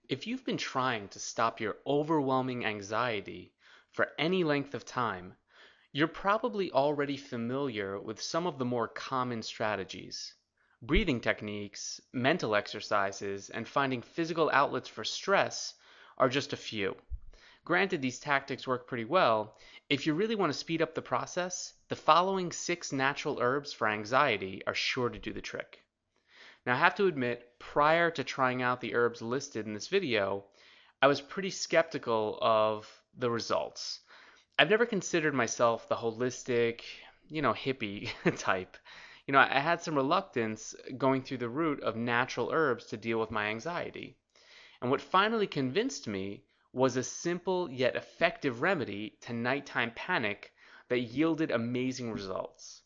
If you've been trying to stop your overwhelming anxiety for any length of time, you're probably already familiar with some of the more common strategies. Breathing techniques, mental exercises, and finding physical outlets for stress are just a few. Granted, these tactics work pretty well. If you really want to speed up the process, the following 6 natural herbs for anxiety are sure to do the trick. Now, I have to admit, prior to trying out the herbs listed in this video, I was pretty skeptical of the results. I've never considered myself the holistic, hippie type. I had some reluctance going through the route of natural herbs to deal with my anxiety. And what finally convinced me was a simple yet effective remedy to nighttime panic that yielded amazing results.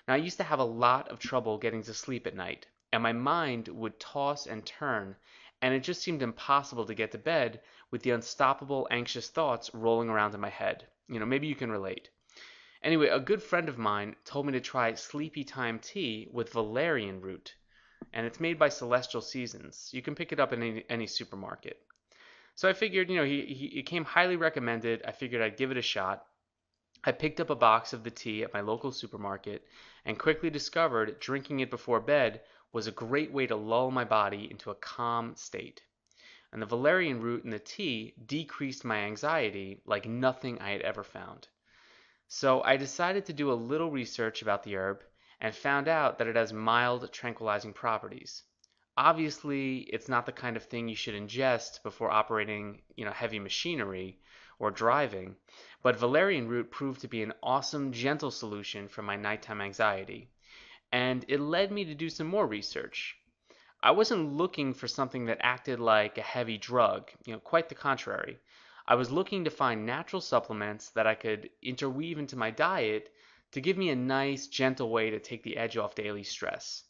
Now, I used to have a lot of trouble getting to sleep at night, and my mind would toss and turn, and it just seemed impossible to get to bed with the unstoppable anxious thoughts rolling around in my head. Maybe you can relate. Anyway, a good friend of mine told me to try Sleepy Time tea with valerian root, and it's made by Celestial Seasons. You can pick it up in any supermarket. So I figured, it came highly recommended. I figured I'd give it a shot. I picked up a box of the tea at my local supermarket and quickly discovered drinking it before bed was a great way to lull my body into a calm state. And the valerian root in the tea decreased my anxiety like nothing I had ever found. So I decided to do a little research about the herb and found out that it has mild tranquilizing properties. Obviously, it's not the kind of thing you should ingest before operating, heavy machinery or driving, but valerian root proved to be an awesome, gentle solution for my nighttime anxiety, and it led me to do some more research. I wasn't looking for something that acted like a heavy drug, quite the contrary. I was looking to find natural supplements that I could interweave into my diet to give me a nice, gentle way to take the edge off daily stress.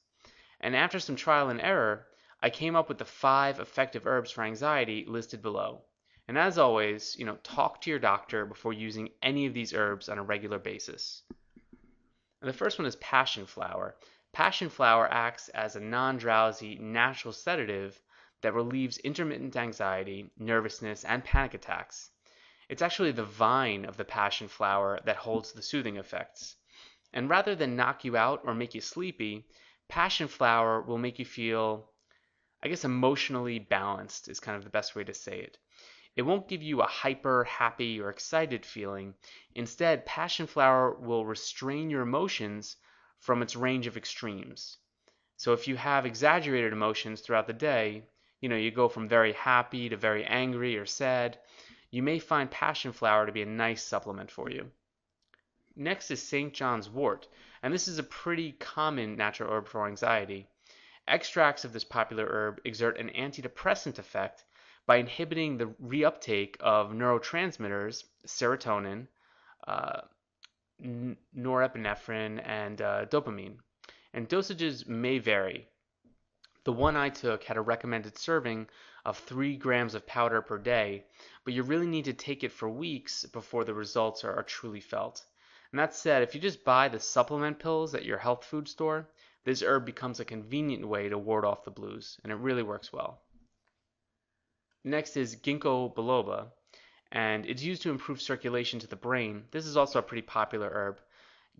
And after some trial and error, I came up with the 5 effective herbs for anxiety listed below. And as always, talk to your doctor before using any of these herbs on a regular basis. And the first one is passion flower. Passion flower acts as a non-drowsy, natural sedative that relieves intermittent anxiety, nervousness, and panic attacks. It's actually the vine of the passion flower that holds the soothing effects. And rather than knock you out or make you sleepy, passion flower will make you feel, I guess, emotionally balanced is kind of the best way to say it. It won't give you a hyper, happy, or excited feeling. Instead, passion flower will restrain your emotions from its range of extremes. So if you have exaggerated emotions throughout the day, you go from very happy to very angry or sad, you may find passion flower to be a nice supplement for you. Next is St. John's wort, and this is a pretty common natural herb for anxiety. Extracts of this popular herb exert an antidepressant effect by inhibiting the reuptake of neurotransmitters, serotonin, uh, norepinephrine, and dopamine. And dosages may vary. The one I took had a recommended serving of 3 grams of powder per day, but you really need to take it for weeks before the results are truly felt. And that said, if you just buy the supplement pills at your health food store, this herb becomes a convenient way to ward off the blues, and it really works well. Next is ginkgo biloba, and it's used to improve circulation to the brain. This is also a pretty popular herb.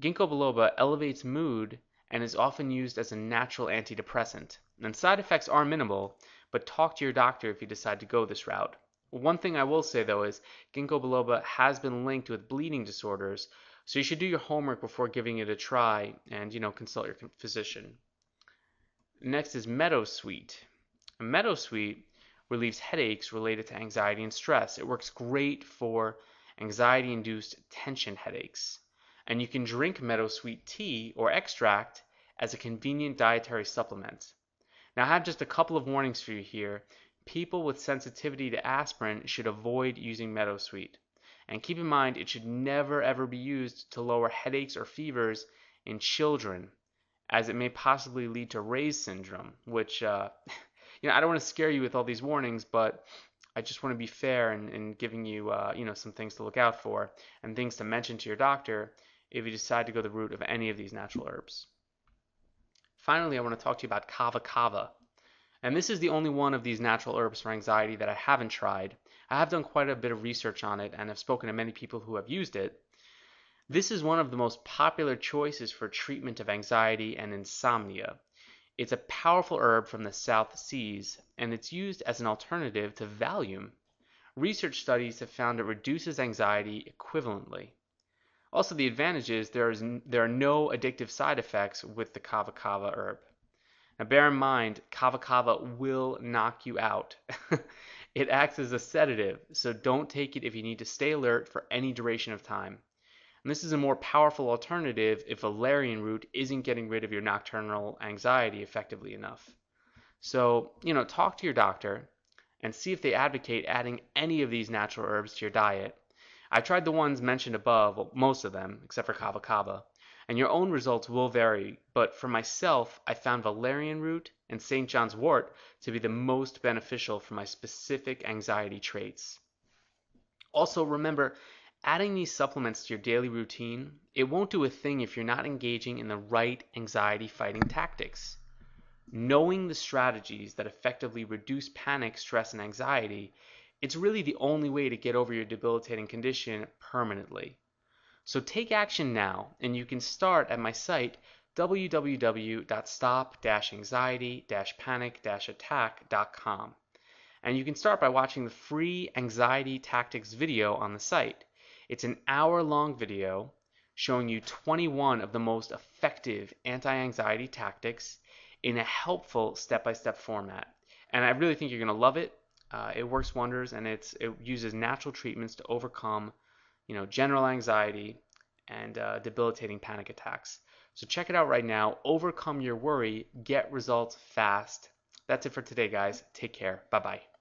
Ginkgo biloba elevates mood and is often used as a natural antidepressant. And side effects are minimal, but talk to your doctor if you decide to go this route. One thing I will say though is ginkgo biloba has been linked with bleeding disorders, so you should do your homework before giving it a try and consult your physician. Next is meadowsweet. Meadowsweet relieves headaches related to anxiety and stress. It works great for anxiety-induced tension headaches. And you can drink meadowsweet tea or extract as a convenient dietary supplement. Now, I have just a couple of warnings for you here. People with sensitivity to aspirin should avoid using meadowsweet. And keep in mind, it should never ever be used to lower headaches or fevers in children, as it may possibly lead to Ray's syndrome, which I don't want to scare you with all these warnings, but I just want to be fair in giving you, some things to look out for and things to mention to your doctor if you decide to go the route of any of these natural herbs. Finally, I want to talk to you about kava kava. And this is the only one of these natural herbs for anxiety that I haven't tried. I have done quite a bit of research on it and have spoken to many people who have used it. This is one of the most popular choices for treatment of anxiety and insomnia. It's a powerful herb from the South Seas, and it's used as an alternative to Valium. Research studies have found it reduces anxiety equivalently. Also, the advantage is there are no addictive side effects with the kava kava herb. Now, bear in mind, kava kava will knock you out. It acts as a sedative, so don't take it if you need to stay alert for any duration of time. And this is a more powerful alternative if valerian root isn't getting rid of your nocturnal anxiety effectively enough. So, talk to your doctor and see if they advocate adding any of these natural herbs to your diet. I tried the ones mentioned above, well, most of them, except for kava kava, and your own results will vary, but for myself, I found valerian root and St. John's wort to be the most beneficial for my specific anxiety traits. Also, remember, adding these supplements to your daily routine, it won't do a thing if you're not engaging in the right anxiety fighting tactics. Knowing the strategies that effectively reduce panic, stress, and anxiety, it's really the only way to get over your debilitating condition permanently. So take action now, and you can start at my site www.stop-anxiety-panic-attack.com. And you can start by watching the free anxiety tactics video on the site. It's an hour-long video showing you 21 of the most effective anti-anxiety tactics in a helpful step-by-step format. And I really think you're going to love it. It works wonders, and it uses natural treatments to overcome, general anxiety and debilitating panic attacks. So check it out right now. Overcome your worry. Get results fast. That's it for today, guys. Take care. Bye-bye.